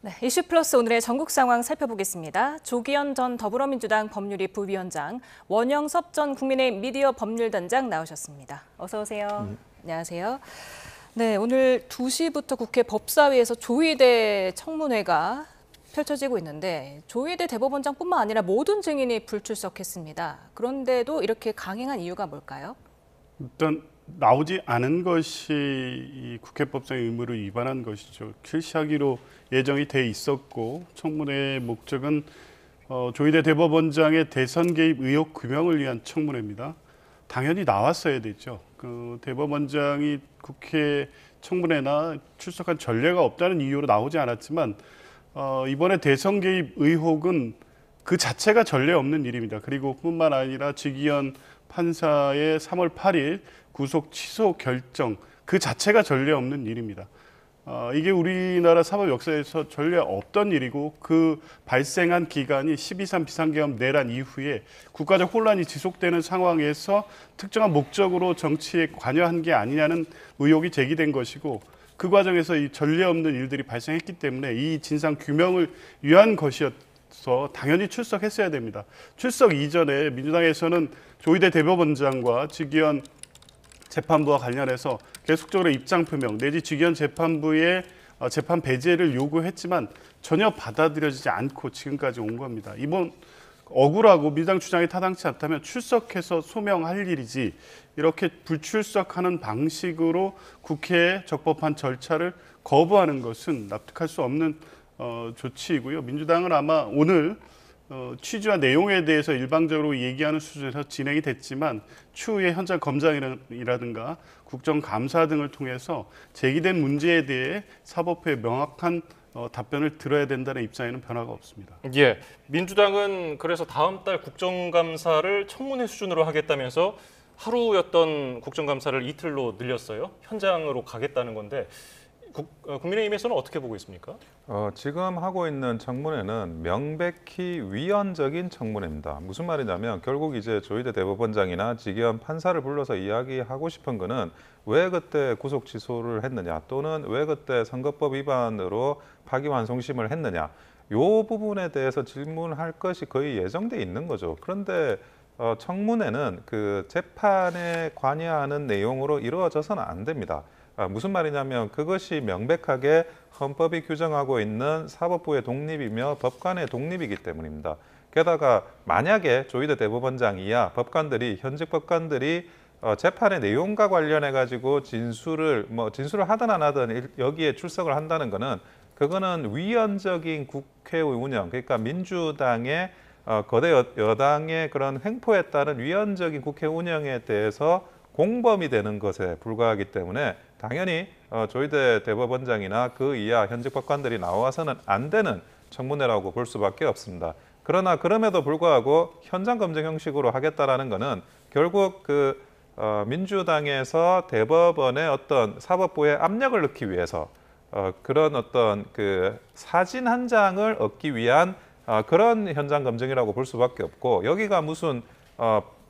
네, 이슈플러스 오늘의 전국 상황 살펴보겠습니다. 조기현 전 더불어민주당 법률위 부위원장, 원영섭 전 국민의힘 미디어 법률단장 나오셨습니다. 어서 오세요. 안녕하세요. 네, 오늘 2시부터 국회 법사위에서 조희대 청문회가 펼쳐지고 있는데 조희대 대법원장뿐만 아니라 모든 증인이 불출석했습니다. 그런데도 이렇게 강행한 이유가 뭘까요? 일단 나오지 않은 것이 이 국회법상 의무를 위반한 것이죠. 실시하기로 예정이 돼 있었고 청문회의 목적은 조희대 대법원장의 대선 개입 의혹 규명을 위한 청문회입니다. 당연히 나왔어야 되죠. 그 대법원장이 국회 청문회나 출석한 전례가 없다는 이유로 나오지 않았지만 이번에 대선 개입 의혹은 그 자체가 전례 없는 일입니다. 그리고 뿐만 아니라 지기현 판사의 3월 8일 구속 취소 결정 그 자체가 전례 없는 일입니다. 이게 우리나라 사법 역사에서 전례 없던 일이고 그 발생한 기간이 12.3 비상계엄 내란 이후에 국가적 혼란이 지속되는 상황에서 특정한 목적으로 정치에 관여한 게 아니냐는 의혹이 제기된 것이고 그 과정에서 이 전례 없는 일들이 발생했기 때문에 이 진상 규명을 위한 것이어서 당연히 출석했어야 됩니다. 출석 이전에 민주당에서는 조희대 대법원장과 지기현 재판부와 관련해서 계속적으로 입장 표명 내지 지기현 재판부의 재판 배제를 요구했지만 전혀 받아들여지지 않고 지금까지 온 겁니다. 이번 억울하고 민주당 주장이 타당치 않다면 출석해서 소명할 일이지 이렇게 불출석하는 방식으로 국회에 적법한 절차를 거부하는 것은 납득할 수 없는 조치이고요. 민주당은 아마 오늘 취지와 내용에 대해서 일방적으로 얘기하는 수준에서 진행이 됐지만 추후에 현장 검증이라든가 국정감사 등을 통해서 제기된 문제에 대해 사법부의 명확한 답변을 들어야 된다는 입장에는 변화가 없습니다. 예, 민주당은 그래서 다음 달 국정감사를 청문회 수준으로 하겠다면서 하루였던 국정감사를 이틀로 늘렸어요. 현장으로 가겠다는 건데 국민의힘에서는 어떻게 보고 있습니까? 지금 하고 있는 청문회는 명백히 위헌적인 청문회입니다. 무슨 말이냐면 결국 이제 조희대 대법원장이나 지기현 판사를 불러서 이야기하고 싶은 거는 왜 그때 구속 취소를 했느냐 또는 왜 그때 선거법 위반으로 파기환송심을 했느냐 요 부분에 대해서 질문할 것이 거의 예정돼 있는 거죠. 그런데 청문회는 그 재판에 관여하는 내용으로 이루어져서는 안 됩니다. 무슨 말이냐면 그것이 명백하게 헌법이 규정하고 있는 사법부의 독립이며 법관의 독립이기 때문입니다. 게다가 만약에 조희대 대법원장 이하 법관들이 현직 법관들이 재판의 내용과 관련해 가지고 진술을 하든 안 하든 여기에 출석을 한다는 거는 그거는 위헌적인 국회 운영 그러니까 민주당의 거대 여당의 그런 횡포에 따른 위헌적인 국회 운영에 대해서 공범이 되는 것에 불과하기 때문에 당연히 조희대 대법원장이나 그 이하 현직 법관들이 나와서는 안 되는 청문회라고 볼 수밖에 없습니다. 그러나 그럼에도 불구하고 현장 검증 형식으로 하겠다라는 것은 결국 그 민주당에서 대법원의 어떤 사법부에 압력을 넣기 위해서 그런 어떤 그 사진 한 장을 얻기 위한 그런 현장 검증이라고 볼 수밖에 없고 여기가 무슨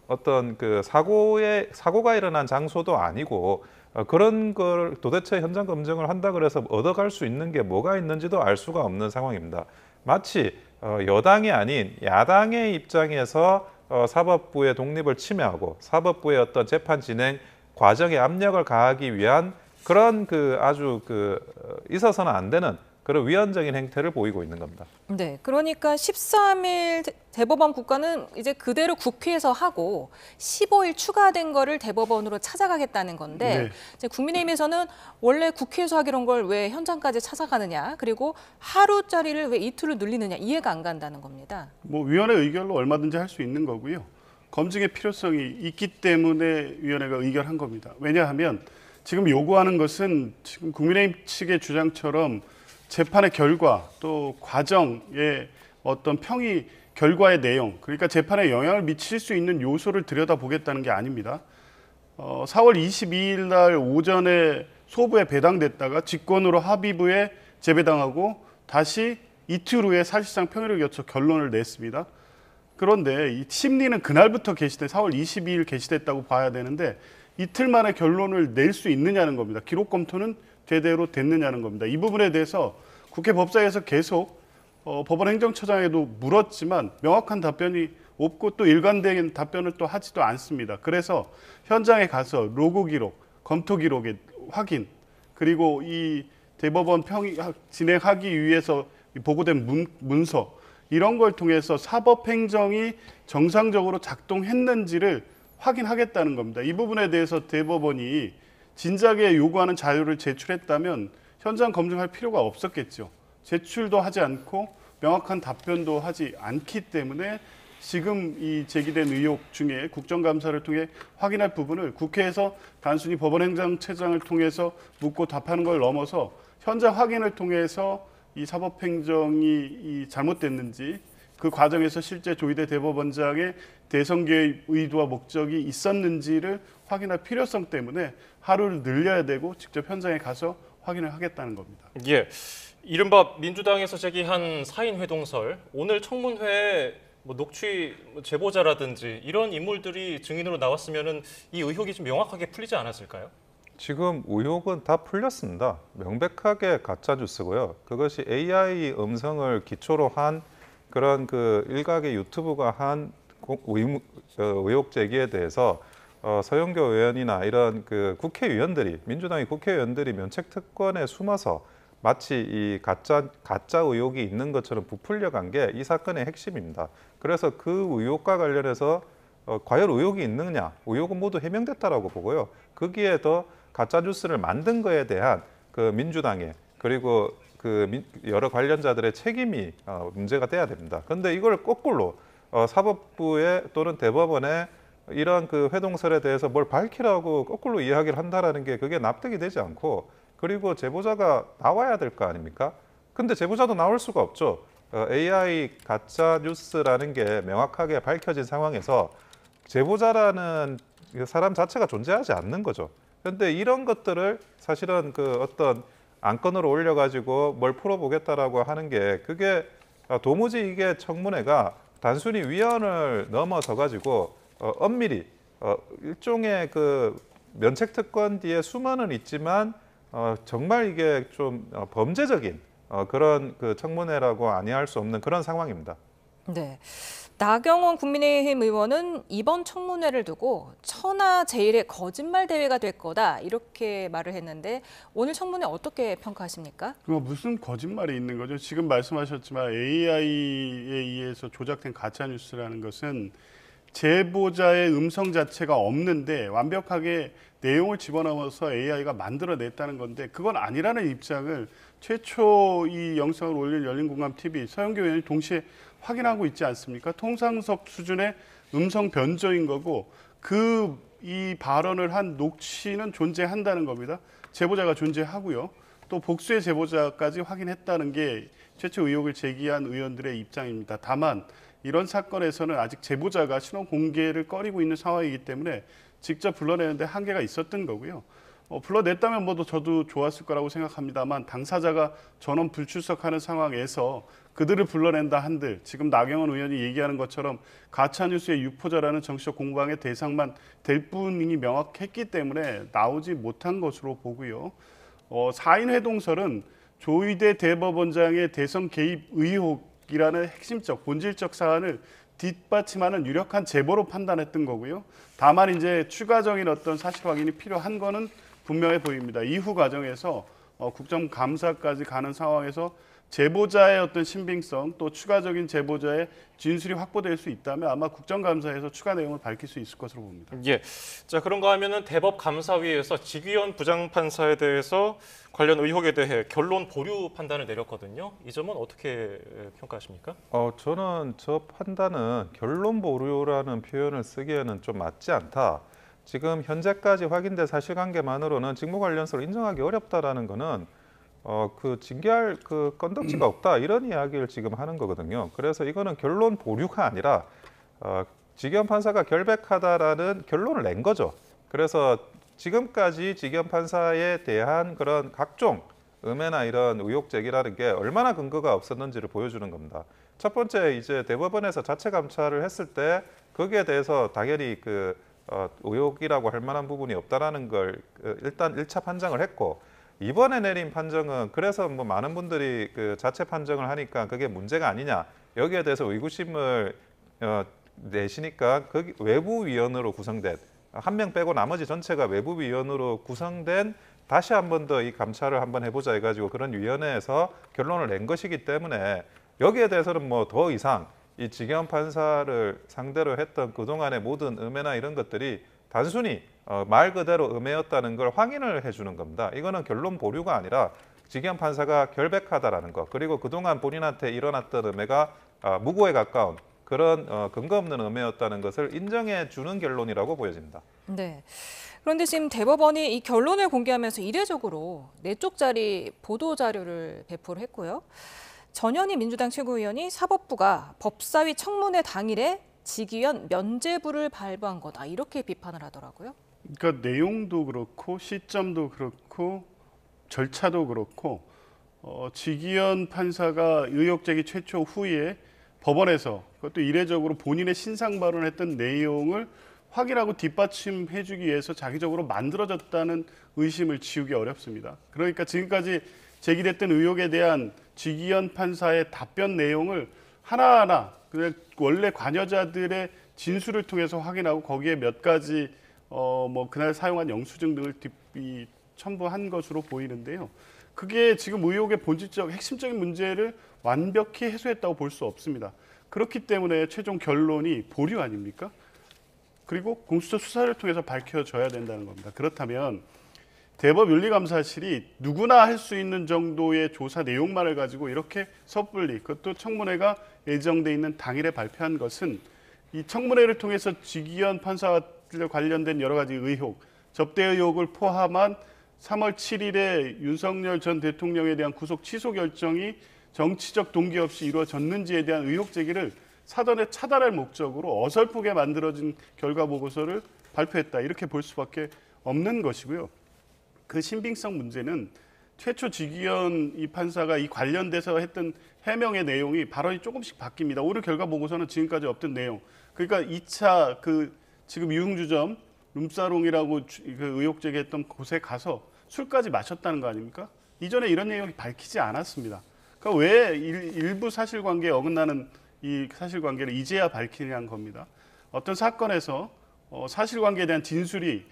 어떤 그 사고가 일어난 장소도 아니고 그런 걸 도대체 현장 검증을 한다 그래서 얻어갈 수 있는 게 뭐가 있는지도 알 수가 없는 상황입니다. 마치 여당이 아닌 야당의 입장에서 사법부의 독립을 침해하고 사법부의 어떤 재판 진행 과정에 압력을 가하기 위한 그런 그 아주 있어서는 안 되는 그런 위헌적인 행태를 보이고 있는 겁니다. 네, 그러니까 13일 대법원 국감은 이제 그대로 국회에서 하고 15일 추가된 거를 대법원으로 찾아가겠다는 건데 네. 이제 국민의힘에서는 원래 국회에서 하기로 걸 왜 현장까지 찾아가느냐 그리고 하루짜리를 왜 이틀로 늘리느냐 이해가 안 간다는 겁니다. 위원회 의결로 얼마든지 할 수 있는 거고요. 검증의 필요성이 있기 때문에 위원회가 의결한 겁니다. 왜냐하면 지금 요구하는 것은 지금 국민의힘 측의 주장처럼 재판의 결과 또 과정의 어떤 평의 결과의 내용 그러니까 재판에 영향을 미칠 수 있는 요소를 들여다보겠다는 게 아닙니다. 4월 22일 날 오전에 소부에 배당됐다가 직권으로 합의부에 재배당하고 다시 이틀 후에 사실상 평일을 거쳐 결론을 냈습니다. 그런데 이 심리는 그날부터 개시된 4월 22일 개시됐다고 봐야 되는데 이틀 만에 결론을 낼 수 있느냐는 겁니다. 기록 검토는 제대로 됐느냐는 겁니다. 이 부분에 대해서 국회 법사위에서 계속 법원 행정처장에도 물었지만 명확한 답변이 없고 또 일관된 답변을 또 하지도 않습니다. 그래서 현장에 가서 로그 기록, 검토 기록의 확인, 그리고 이 대법원 진행하기 위해서 보고된 문서 이런 걸 통해서 사법행정이 정상적으로 작동했는지를 확인하겠다는 겁니다. 이 부분에 대해서 대법원이 진작에 요구하는 자료를 제출했다면 현장 검증할 필요가 없었겠죠. 제출도 하지 않고 명확한 답변도 하지 않기 때문에 지금 이 제기된 의혹 중에 국정감사를 통해 확인할 부분을 국회에서 단순히 법원행정처장을 통해서 묻고 답하는 걸 넘어서 현장 확인을 통해서 이 사법행정이 잘못됐는지 그 과정에서 실제 조희대 대법원장의 대선 개입 의도와 목적이 있었는지를 확인할 필요성 때문에 하루를 늘려야 되고 직접 현장에 가서 확인을 하겠다는 겁니다. 예, 이른바 민주당에서 제기한 사인 회동설, 오늘 청문회에 녹취 제보자라든지 이런 인물들이 증인으로 나왔으면은 이 의혹이 좀 명확하게 풀리지 않았을까요? 지금 의혹은 다 풀렸습니다. 명백하게 가짜 뉴스고요. 그것이 AI 음성을 기초로 한 그런 그 일각의 유튜브가 한 의혹 제기에 대해서 서영교 의원이나 이런 그 국회의원들이 민주당의 국회의원들이 면책 특권에 숨어서 마치 이 가짜 의혹이 있는 것처럼 부풀려 간 게 이 사건의 핵심입니다. 그래서 그 의혹과 관련해서 과연 의혹이 있느냐? 의혹은 모두 해명됐다라고 보고요. 거기에 더 가짜 뉴스를 만든 거에 대한 그 민주당의 그리고 그 여러 관련자들의 책임이 문제가 돼야 됩니다. 그런데 이걸 거꾸로 사법부에 또는 대법원에 이런 그 회동설에 대해서 뭘 밝히라고 거꾸로 이야기를 한다라는 게 그게 납득이 되지 않고, 그리고 제보자가 나와야 될 거 아닙니까? 근데 제보자도 나올 수가 없죠. AI 가짜 뉴스라는 게 명확하게 밝혀진 상황에서 제보자라는 사람 자체가 존재하지 않는 거죠. 그런데 이런 것들을 사실은 그 어떤 안건으로 올려가지고 뭘 풀어보겠다라고 하는 게 그게 도무지 이게 청문회가 단순히 위헌을 넘어서 가지고 엄밀히 일종의 그 면책특권 뒤에 수많은 있지만 정말 이게 좀 범죄적인 그런 그 청문회라고 아니할 수 없는 그런 상황입니다. 네. 나경원 국민의힘 의원은 이번 청문회를 두고 천하제일의 거짓말 대회가 될 거다 이렇게 말을 했는데 오늘 청문회 어떻게 평가하십니까? 무슨 거짓말이 있는 거죠? 지금 말씀하셨지만 AI에 의해서 조작된 가짜 뉴스라는 것은 제보자의 음성 자체가 없는데 완벽하게 내용을 집어넣어서 AI가 만들어냈다는 건데 그건 아니라는 입장을 최초 이 영상을 올린 열린공감TV 서영교 의원이 동시에 확인하고 있지 않습니까? 통상석 수준의 음성 변조인 거고 이 발언을 한 녹취는 존재한다는 겁니다. 제보자가 존재하고요. 또 복수의 제보자까지 확인했다는 게 최초 의혹을 제기한 의원들의 입장입니다. 다만 이런 사건에서는 아직 제보자가 신원 공개를 꺼리고 있는 상황이기 때문에 직접 불러내는데 한계가 있었던 거고요. 불러냈다면 저도 좋았을 거라고 생각합니다만 당사자가 전원 불출석하는 상황에서 그들을 불러낸다 한들 지금 나경원 의원이 얘기하는 것처럼 가짜뉴스의 유포자라는 정치적 공방의 대상만 될 뿐이 명확했기 때문에 나오지 못한 것으로 보고요. 사인회동설은 조희대 대법원장의 대선 개입 의혹이라는 핵심적 본질적 사안을 뒷받침하는 유력한 제보로 판단했던 거고요. 다만 이제 추가적인 어떤 사실 확인이 필요한 거는 분명해 보입니다. 이후 과정에서 국정감사까지 가는 상황에서 제보자의 어떤 신빙성 또 추가적인 제보자의 진술이 확보될 수 있다면 아마 국정감사에서 추가 내용을 밝힐 수 있을 것으로 봅니다. 예. 자, 그런가 하면은 대법감사위에서 직위원 부장판사에 대해서 관련 의혹에 대해 결론 보류 판단을 내렸거든요. 이 점은 어떻게 평가하십니까? 저는 저 판단은 결론 보류라는 표현을 쓰기에는 좀 맞지 않다. 지금 현재까지 확인된 사실관계만으로는 직무 관련성을 인정하기 어렵다라는 거는 그 징계할 그 건덕지가 없다 이런 이야기를 지금 하는 거거든요. 그래서 이거는 결론 보류가 아니라 지기현 판사가 결백하다라는 결론을 낸 거죠. 그래서 지금까지 지기현 판사에 대한 그런 각종 음해나 이런 의혹 제기라는 게 얼마나 근거가 없었는지를 보여주는 겁니다. 첫 번째 이제 대법원에서 자체 감찰을 했을 때 거기에 대해서 당연히 그 의혹이라고 할 만한 부분이 없다라는 걸 일단 1차 판정을 했고, 이번에 내린 판정은 그래서 뭐 많은 분들이 그 자체 판정을 하니까 그게 문제가 아니냐 여기에 대해서 의구심을 내시니까 그 외부위원으로 구성된 한 명 빼고 나머지 전체가 외부위원으로 구성된 다시 한 번 더 이 감찰을 한번 해보자 해가지고 그런 위원회에서 결론을 낸 것이기 때문에 여기에 대해서는 뭐 더 이상 이 지기현 판사를 상대로 했던 그동안의 모든 음해나 이런 것들이 단순히 말 그대로 음해였다는 걸 확인을 해주는 겁니다. 이거는 결론 보류가 아니라 지기현 판사가 결백하다라는 것 그리고 그동안 본인한테 일어났던 음해가 무고에 가까운 그런 근거 없는 음해였다는 것을 인정해 주는 결론이라고 보여집니다. 네. 그런데 지금 대법원이 이 결론을 공개하면서 이례적으로 4쪽짜리 보도 자료를 배포를 했고요. 전현희 민주당 최고위원이 사법부가 법사위 청문회 당일에 지기현 면죄부를 발부한 거다 이렇게 비판을 하더라고요. 그러니까 내용도 그렇고 시점도 그렇고 절차도 그렇고 지기현 판사가 의혹 제기 최초 후에 법원에서 그것도 이례적으로 본인의 신상 발언했던 내용을 확인하고 뒷받침해주기 위해서 자기적으로 만들어졌다는 의심을 지우기 어렵습니다. 그러니까 지금까지 제기됐던 의혹에 대한 지기현 판사의 답변 내용을 하나하나 원래 관여자들의 진술을 통해서 확인하고 거기에 몇 가지 뭐 그날 사용한 영수증 등을 첨부한 것으로 보이는데요. 그게 지금 의혹의 본질적 핵심적인 문제를 완벽히 해소했다고 볼 수 없습니다. 그렇기 때문에 최종 결론이 보류 아닙니까? 그리고 공수처 수사를 통해서 밝혀져야 된다는 겁니다. 그렇다면 대법윤리감사실이 누구나 할 수 있는 정도의 조사 내용만을 가지고 이렇게 섣불리 그것도 청문회가 예정돼 있는 당일에 발표한 것은 이 청문회를 통해서 지기현 판사와 관련된 여러 가지 의혹, 접대 의혹을 포함한 3월 7일에 윤석열 전 대통령에 대한 구속 취소 결정이 정치적 동기 없이 이루어졌는지에 대한 의혹 제기를 사전에 차단할 목적으로 어설프게 만들어진 결과 보고서를 발표했다. 이렇게 볼 수밖에 없는 것이고요. 그 신빙성 문제는 최초 지기현 이 판사가 이 관련돼서 했던 해명의 내용이 발언이 조금씩 바뀝니다. 오늘 결과 보고서는 지금까지 없던 내용. 그러니까 2차 지금 유흥주점 룸사롱이라고 그 의혹 제기했던 곳에 가서 술까지 마셨다는 거 아닙니까? 이전에 이런 내용이 밝히지 않았습니다. 그러니까 왜 일부 사실관계에 어긋나는 이 사실관계를 이제야 밝히냐는 겁니다. 어떤 사건에서 사실관계에 대한 진술이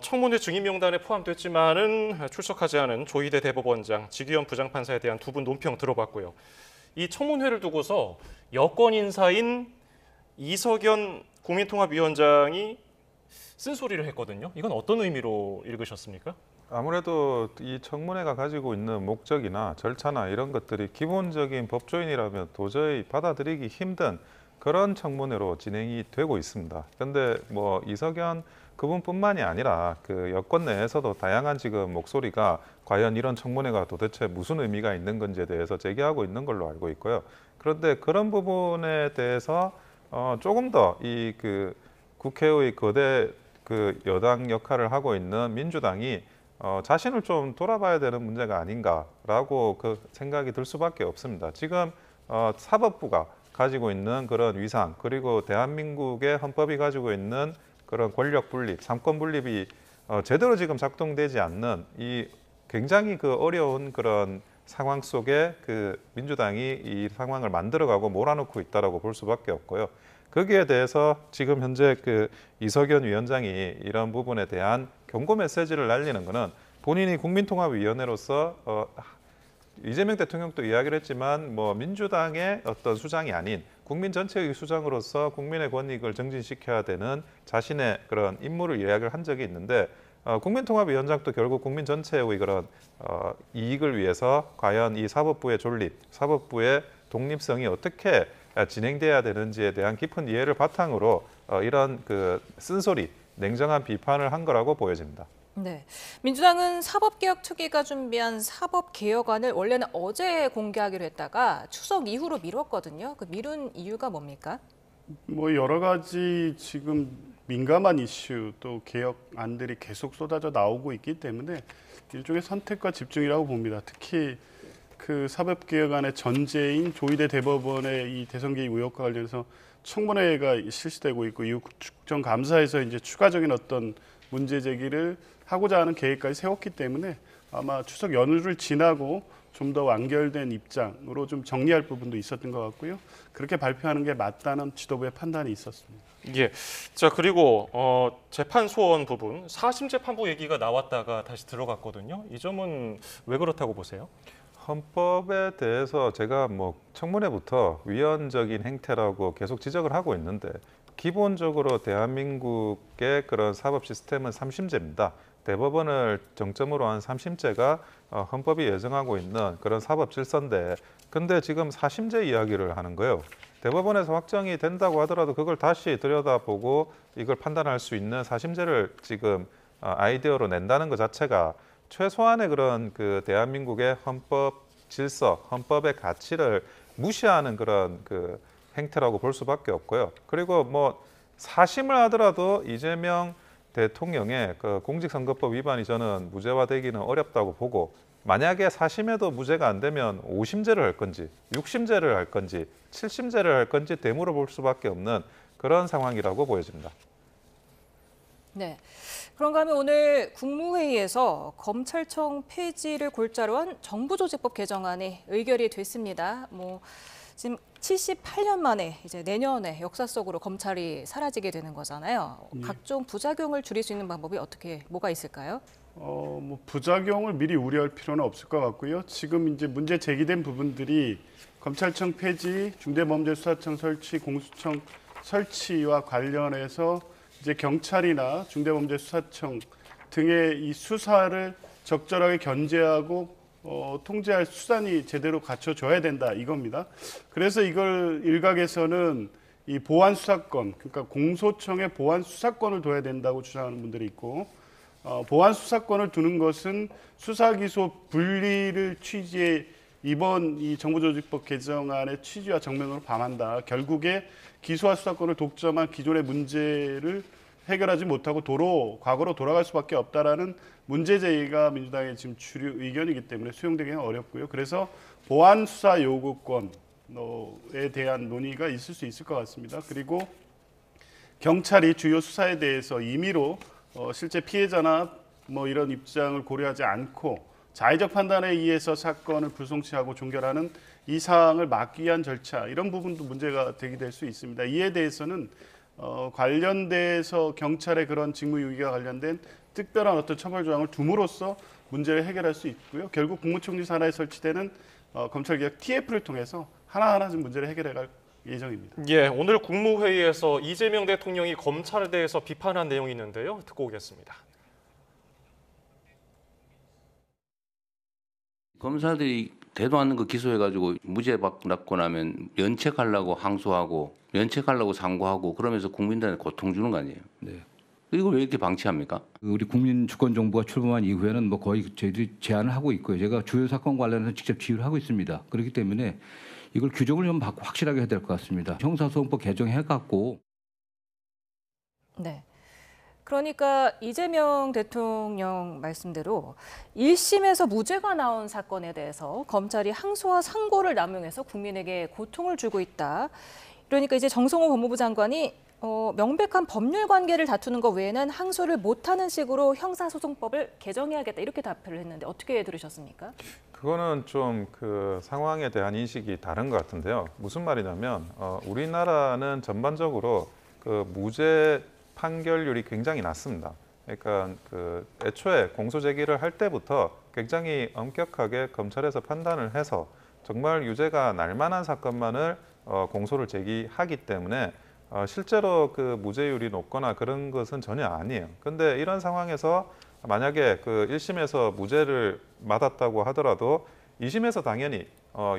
청문회 증인 명단에 포함됐지만은 출석하지 않은 조희대 대법원장, 지기현 부장판사에 대한 두 분 논평 들어봤고요. 이 청문회를 두고서 여권 인사인 이석연 국민통합위원장이 쓴소리를 했거든요. 이건 어떤 의미로 읽으셨습니까? 아무래도 이 청문회가 가지고 있는 목적이나 절차나 이런 것들이 기본적인 법조인이라면 도저히 받아들이기 힘든 그런 청문회로 진행이 되고 있습니다. 그런데 뭐 이석연 그분뿐만이 아니라 그 여권 내에서도 다양한 지금 목소리가 과연 이런 청문회가 도대체 무슨 의미가 있는 건지에 대해서 제기하고 있는 걸로 알고 있고요. 그런데 그런 부분에 대해서 조금 더 이 그 국회의 거대 그 여당 역할을 하고 있는 민주당이 자신을 좀 돌아봐야 되는 문제가 아닌가라고 그 생각이 들 수밖에 없습니다. 지금 사법부가 가지고 있는 그런 위상 그리고 대한민국의 헌법이 가지고 있는 그런 권력 분립, 삼권 분립이 제대로 지금 작동되지 않는 이 굉장히 그 어려운 그런 상황 속에 그 민주당이 이 상황을 만들어가고 몰아넣고 있다라고 볼 수밖에 없고요. 거기에 대해서 지금 현재 그 이석연 위원장이 이런 부분에 대한 경고 메시지를 날리는 것은 본인이 국민통합위원회로서 이재명 대통령도 이야기를 했지만 뭐 민주당의 어떤 수장이 아닌 국민 전체의 수장으로서 국민의 권익을 정진시켜야 되는 자신의 그런 임무를 이야기를 한 적이 있는데 국민통합위원장도 결국 국민 전체의 그런 이익을 위해서 과연 이 사법부의 존립, 사법부의 독립성이 어떻게 진행돼야 되는지에 대한 깊은 이해를 바탕으로 이런 그 쓴소리, 냉정한 비판을 한 거라고 보여집니다. 네, 민주당은 사법개혁특위가 준비한 사법개혁안을 원래는 어제 공개하기로 했다가 추석 이후로 미뤘거든요. 그 미룬 이유가 뭡니까? 뭐 여러 가지 지금 민감한 이슈 또 개혁안들이 계속 쏟아져 나오고 있기 때문에 일종의 선택과 집중이라고 봅니다. 특히 그 사법개혁안의 전제인 조희대 대법원의 이 대선 개입 의혹과 관련해서 청문회가 실시되고 있고 이후 국정감사에서 이제 추가적인 어떤 문제 제기를 하고자 하는 계획까지 세웠기 때문에 아마 추석 연휴를 지나고 좀 더 완결된 입장으로 좀 정리할 부분도 있었던 것 같고요. 그렇게 발표하는 게 맞다는 지도부의 판단이 있었습니다. 예. 자, 그리고 재판 소원 부분 4심 재판부 얘기가 나왔다가 다시 들어갔거든요. 이 점은 왜 그렇다고 보세요? 헌법에 대해서 제가 뭐 청문회부터 위헌적인 행태라고 계속 지적을 하고 있는데 기본적으로 대한민국의 그런 사법 시스템은 3심제입니다. 대법원을 정점으로 한 3심제가 헌법이 예정하고 있는 그런 사법 질서인데 근데 지금 4심제 이야기를 하는 거예요. 대법원에서 확정이 된다고 하더라도 그걸 다시 들여다보고 이걸 판단할 수 있는 4심제를 지금 아이디어로 낸다는 것 자체가 최소한의 그런 그 대한민국의 헌법 질서, 헌법의 가치를 무시하는 그런 그 행태라고 볼 수밖에 없고요. 그리고 뭐 4심을 하더라도 이재명 대통령의 그 공직선거법 위반이 저는 무죄화되기는 어렵다고 보고 만약에 4심에도 무죄가 안 되면 5심제를 할 건지 6심제를 할 건지 7심제를 할 건지 되물어 볼 수밖에 없는 그런 상황이라고 보여집니다. 네. 그런가 하면 오늘 국무회의에서 검찰청 폐지를 골자로 한 정부조직법 개정안이 의결이 됐습니다. 지금 78년 만에 이제 내년에 역사 속으로 검찰이 사라지게 되는 거잖아요. 각종 부작용을 줄일 수 있는 방법이 뭐가 있을까요? 부작용을 미리 우려할 필요는 없을 것 같고요. 지금 이제 문제 제기된 부분들이 검찰청 폐지, 중대범죄수사청 설치, 공수처 설치와 관련해서 이제 경찰이나 중대범죄수사청 등의 이 수사를 적절하게 견제하고 통제할 수단이 제대로 갖춰져야 된다 이겁니다. 그래서 이걸 일각에서는 이 보안 수사권, 그러니까 공소청의 보안 수사권을 둬야 된다고 주장하는 분들이 있고, 보안 수사권을 두는 것은 수사 기소 분리를 취지에 이번 이 정부조직법 개정안의 취지와 정면으로 반한다. 결국에 기소와 수사권을 독점한 기존의 문제를 해결하지 못하고 과거로 돌아갈 수밖에 없다라는 문제 제기가 민주당의 지금 주류 의견이기 때문에 수용되기는 어렵고요. 그래서 보안 수사 요구권에 대한 논의가 있을 수 있을 것 같습니다. 그리고 경찰이 주요 수사에 대해서 임의로 실제 피해자나 이런 입장을 고려하지 않고 자의적 판단에 의해서 사건을 불송치하고 종결하는 이 사항을 막기 위한 절차 이런 부분도 문제가 제기될 수 있습니다. 이에 대해서는 관련돼서 경찰의 그런 직무유기와 관련된 특별한 어떤 처벌 조항을 둠으로써 문제를 해결할 수 있고요. 결국 국무총리 산하에 설치되는 검찰개혁 TF를 통해서 하나하나 좀 문제를 해결해갈 예정입니다. 예, 오늘 국무회의에서 이재명 대통령이 검찰에 대해서 비판한 내용이 있는데요. 듣고 오겠습니다. 검사들이 되도 않는 거 기소해가지고 무죄 받고 나면 면책하려고 항소하고 면책하려고 상고하고 그러면서 국민들한테 고통 주는 거 아니에요. 네. 이걸 왜 이렇게 방치합니까? 우리 국민주권정부가 출범한 이후에는 거의 저희들이 제안을 하고 있고요. 제가 주요 사건 관련해서 직접 지휘를 하고 있습니다. 그렇기 때문에 이걸 규정을 좀 확실하게 해야 될 것 같습니다. 형사소송법 개정해갖고. 네. 그러니까 이재명 대통령 말씀대로 1심에서 무죄가 나온 사건에 대해서 검찰이 항소와 상고를 남용해서 국민에게 고통을 주고 있다. 그러니까 이제 정성호 법무부 장관이 명백한 법률 관계를 다투는 것 외에는 항소를 못하는 식으로 형사소송법을 개정해야겠다 이렇게 답변을 했는데 어떻게 들으셨습니까? 그거는 좀 그 상황에 대한 인식이 다른 것 같은데요. 무슨 말이냐면 우리나라는 전반적으로 그 무죄 판결률이 굉장히 낮습니다. 그러니까 그 애초에 공소 제기를 할 때부터 굉장히 엄격하게 검찰에서 판단을 해서 정말 유죄가 날 만한 사건만을 공소를 제기하기 때문에 실제로 그 무죄율이 높거나 그런 것은 전혀 아니에요. 근데 이런 상황에서 만약에 그 1심에서 무죄를 맞았다고 하더라도 2심에서 당연히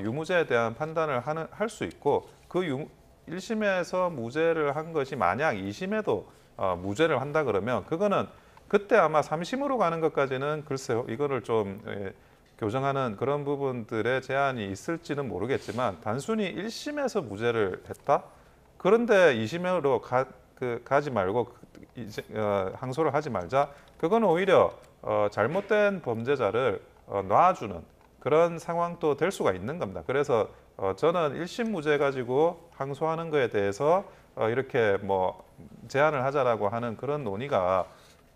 유무죄에 대한 판단을 할 수 있고 그 1심에서 무죄를 한 것이 만약 2심에도 무죄를 한다 그러면 그거는 그때 아마 3심으로 가는 것까지는 글쎄요. 이거를 좀 교정하는 그런 부분들의 제한이 있을지는 모르겠지만 단순히 1심에서 무죄를 했다? 그런데 2심으로 가지 말고 이제 항소를 하지 말자. 그건 오히려 잘못된 범죄자를 놔주는 그런 상황도 될 수가 있는 겁니다. 그래서 저는 1심 무죄 가지고 항소하는 거에 대해서 이렇게 제한을 하자라고 하는 그런 논의가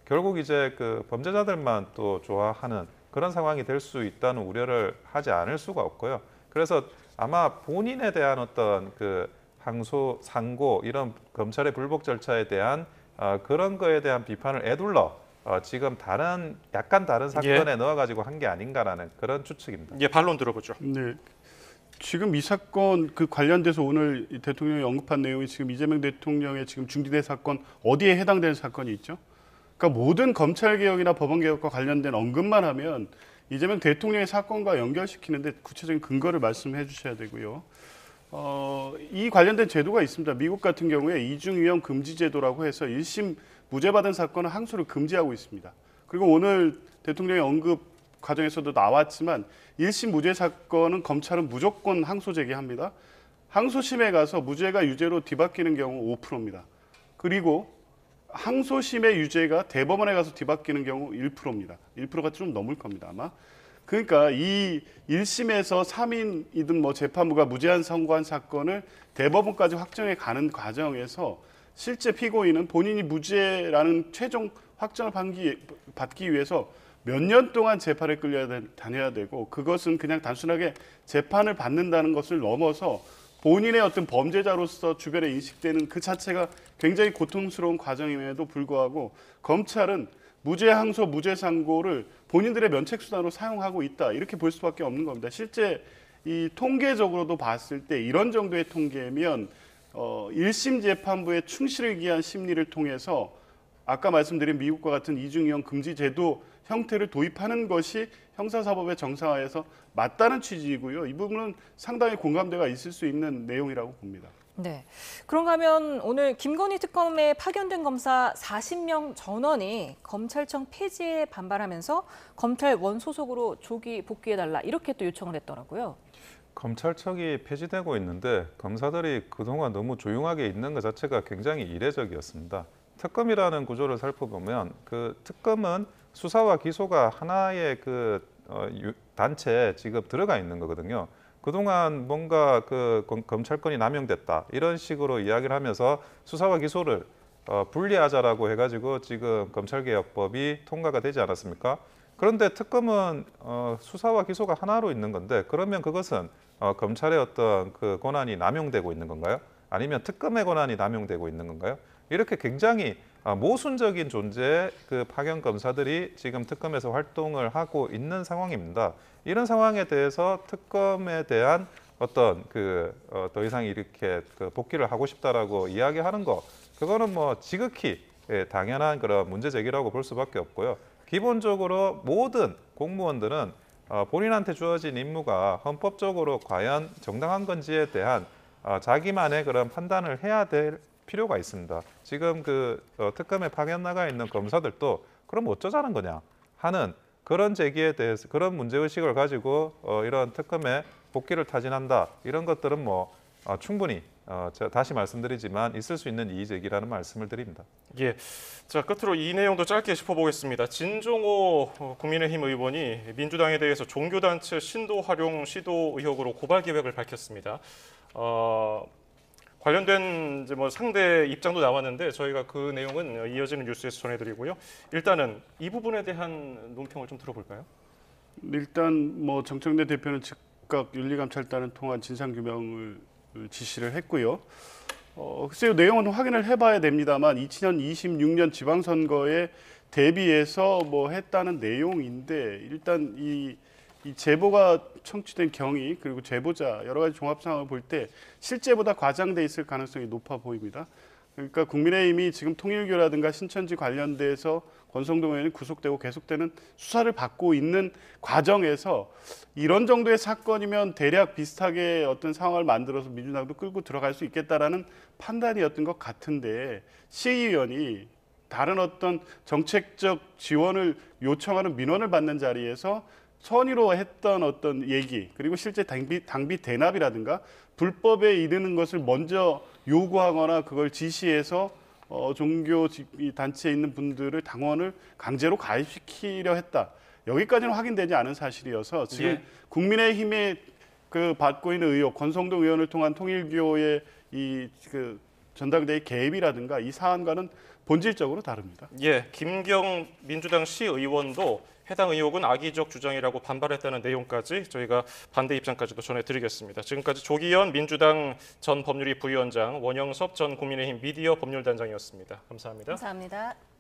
결국 이제 그 범죄자들만 또 좋아하는 그런 상황이 될 수 있다는 우려를 하지 않을 수가 없고요. 그래서 아마 본인에 대한 어떤 그 항소, 상고 이런 검찰의 불복 절차에 대한 그런 거에 대한 비판을 에둘러 지금 약간 다른 사건에 넣어가지고 한 게 아닌가라는 그런 추측입니다. 예, 반론 들어보죠. 네. 지금 이 사건 그 관련돼서 오늘 대통령이 언급한 내용이 지금 이재명 대통령의 지금 중지된 사건 어디에 해당되는 사건이 있죠? 그러니까 모든 검찰 개혁이나 법원 개혁과 관련된 언급만 하면 이재명 대통령의 사건과 연결시키는데 구체적인 근거를 말씀해 주셔야 되고요. 이 관련된 제도가 있습니다. 미국 같은 경우에 이중위험 금지 제도라고 해서 1심 무죄 받은 사건은 항소를 금지하고 있습니다. 그리고 오늘 대통령의 언급 과정에서도 나왔지만 1심 무죄 사건은 검찰은 무조건 항소 제기합니다. 항소심에 가서 무죄가 유죄로 뒤바뀌는 경우 5%입니다. 그리고 항소심의 유죄가 대법원에 가서 뒤바뀌는 경우 1%입니다. 1%가 좀 넘을 겁니다, 아마. 그러니까 이 1심에서 3인이든 뭐 재판부가 무죄한 선고한 사건을 대법원까지 확정해 가는 과정에서 실제 피고인은 본인이 무죄라는 최종 확정을 받기 위해서 몇 년 동안 재판에 다녀야 되고 그것은 그냥 단순하게 재판을 받는다는 것을 넘어서 본인의 어떤 범죄자로서 주변에 인식되는 그 자체가 굉장히 고통스러운 과정임에도 불구하고 검찰은 무죄 항소, 무죄 상고를 본인들의 면책 수단으로 사용하고 있다. 이렇게 볼 수밖에 없는 겁니다. 실제 이 통계적으로도 봤을 때 이런 정도의 통계면 1심 재판부의 충실을 기한 심리를 통해서 아까 말씀드린 미국과 같은 이중위험 금지 제도 형태를 도입하는 것이 형사사법의 정상화에서 맞다는 취지이고요. 이 부분은 상당히 공감대가 있을 수 있는 내용이라고 봅니다. 네. 그런가 하면 오늘 김건희 특검에 파견된 검사 40명 전원이 검찰청 폐지에 반발하면서 검찰 원소속으로 조기 복귀해달라 이렇게 또 요청을 했더라고요. 검찰청이 폐지되고 있는데 검사들이 그동안 너무 조용하게 있는 것 자체가 굉장히 이례적이었습니다. 특검이라는 구조를 살펴보면 그 특검은 수사와 기소가 하나의 그 단체에 지금 들어가 있는 거거든요. 그동안 뭔가 그 검찰권이 남용됐다 이런 식으로 이야기를 하면서 수사와 기소를 분리하자라고 해가지고 지금 검찰개혁법이 통과가 되지 않았습니까? 그런데 특검은 수사와 기소가 하나로 있는 건데 그러면 그것은 검찰의 어떤 그 권한이 남용되고 있는 건가요? 아니면 특검의 권한이 남용되고 있는 건가요? 이렇게 굉장히 모순적인 존재의 그 파견 검사들이 지금 특검에서 활동을 하고 있는 상황입니다. 이런 상황에 대해서 특검에 대한 어떤 더 이상 이렇게 그 복귀를 하고 싶다라고 이야기하는 거 그거는 뭐 지극히 당연한 그런 문제 제기라고 볼 수밖에 없고요. 기본적으로 모든 공무원들은 본인한테 주어진 임무가 헌법적으로 과연 정당한 건지에 대한 자기만의 그런 판단을 해야 될 필요가 있습니다. 지금 그 특검에 파견 나가 있는 검사들도 그럼 어쩌자는 거냐 하는 그런 제기에 대해서 그런 문제의식을 가지고 이런 특검에 복귀를 타진한다 이런 것들은 뭐 충분히 제가 다시 말씀드리지만 있을 수 있는 이의제기라는 말씀을 드립니다. 예, 자 끝으로 이 내용도 짧게 짚어보겠습니다. 진종호 국민의힘 의원이 민주당에 대해서 종교단체 신도 활용 시도 의혹으로 고발 계획을 밝혔습니다. 관련된 이제 뭐 상대 입장도 나왔는데 저희가 그 내용은 이어지는 뉴스에서 전해드리고요. 일단은 이 부분에 대한 논평을 좀 들어볼까요? 일단 뭐 정청래 대표는 즉각 윤리감찰단을 통한 진상규명을 지시를 했고요. 글쎄요 내용은 확인을 해봐야 됩니다만 2026년 지방선거에 대비해서 뭐 했다는 내용인데 일단 이 제보가 청취된 경위 그리고 제보자 여러 가지 종합 상황을 볼 때 실제보다 과장돼 있을 가능성이 높아 보입니다. 그러니까 국민의힘이 지금 통일교라든가 신천지 관련돼서 권성동 의원이 구속되고 계속되는 수사를 받고 있는 과정에서 이런 정도의 사건이면 대략 비슷하게 어떤 상황을 만들어서 민주당도 끌고 들어갈 수 있겠다라는 판단이었던 것 같은데 시의원이 다른 어떤 정책적 지원을 요청하는 민원을 받는 자리에서 선의로 했던 어떤 얘기 그리고 실제 당비 대납이라든가 불법에 이르는 것을 먼저 요구하거나 그걸 지시해서 종교 단체에 있는 분들을 당원을 강제로 가입시키려 했다. 여기까지는 확인되지 않은 사실이어서 지금 국민의힘에 그 받고 있는 의혹, 권성동 의원을 통한 통일교의 이 그 전당대회 개입이라든가 이 사안과는 본질적으로 다릅니다. 예, 김경 민주당 시의원도 해당 의혹은 악의적 주장이라고 반발했다는 내용까지 저희가 반대 입장까지도 전해드리겠습니다. 지금까지 조기현 민주당 전 법률위 부위원장, 원영섭 전 국민의힘 미디어 법률단장이었습니다. 감사합니다. 감사합니다.